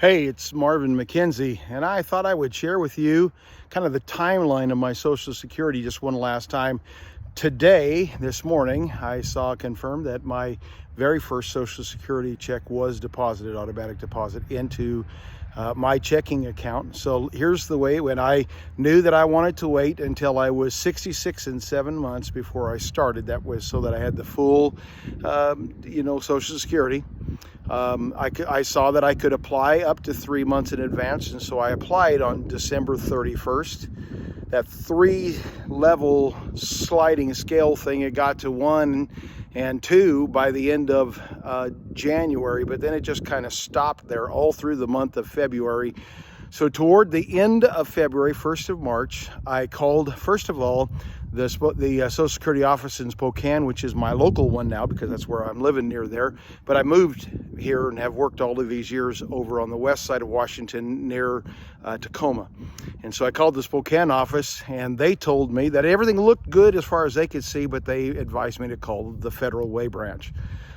Hey, it's Marvin McKenzie, and I thought I would share with you kind of the timeline of my Social Security just one last time. Today, this morning, I saw confirmed that my very first Social Security check was deposited, automatic deposit, into my checking account. So here's the way. When I knew that I wanted to wait until I was 66 and 7 months before I started, that was so that I had the full, Social Security. I saw that I could apply up to 3 months in advance, and so I applied on December 31st. That 3-level sliding scale thing, it got to 1 and 2 by the end of January, but then it just kind of stopped there all through the month of February. So toward the end of February, 1st of March, I called, first of all, the Social Security office in Spokane, which is my local one now because that's where I'm living near there. But I moved here and have worked all of these years over on the west side of Washington near Tacoma. And so I called the Spokane office, and they told me that everything looked good as far as they could see, but they advised me to call the Federal Way branch.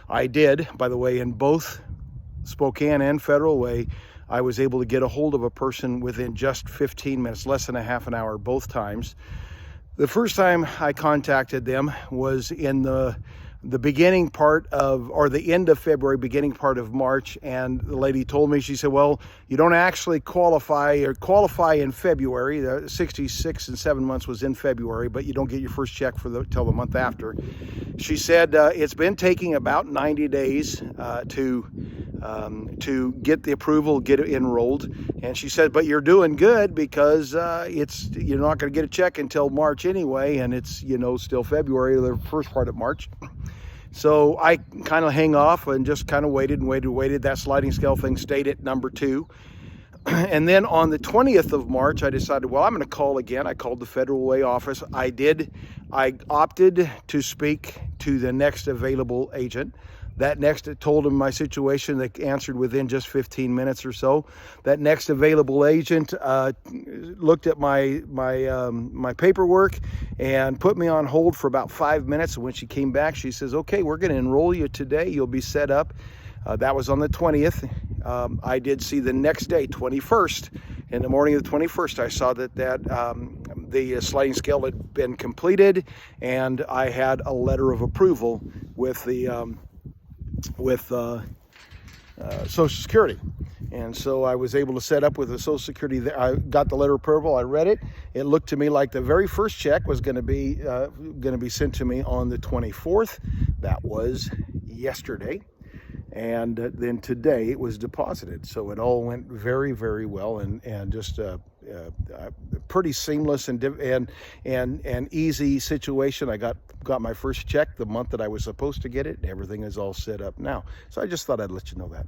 I did, by the way, in both Spokane and Federal Way. I was able to get a hold of a person within just 15 minutes, less than a half an hour, both times. The first time I contacted them was in the beginning part of, or the end of February, beginning part of March, and the lady told me, she said, well, you don't actually qualify in February. The 66 and 7 months was in February, but you don't get your first check till the month after. She said it's been taking about 90 days to get the approval, get it enrolled. And she said, but you're doing good because you're not going to get a check until March anyway, and it's still February, the first part of March. So I kind of hang off and just kind of waited. That sliding scale thing stayed at number 2. And then on the 20th of March, I decided, well, I'm going to call again. I called the Federal Way office. I opted to speak to the next available agent. That next, told him my situation. They answered within just 15 minutes or so. That next available agent looked at my paperwork and put me on hold for about 5 minutes. And when she came back, she says, okay, we're going to enroll you today. You'll be set up. That was on the 20th. I did see the next day, 21st. In the morning of the 21st, I saw that the sliding scale had been completed, and I had a letter of approval with the Social Security. And so I was able to set up with the Social Security. I got the letter of approval. I read it. It looked to me like the very first check was going to be sent to me on the 24th. That was yesterday. And then today it was deposited. So it all went very, very well, and just pretty seamless and easy situation. I got my first check the month that I was supposed to get it, and everything is all set up now. So I just thought I'd let you know that.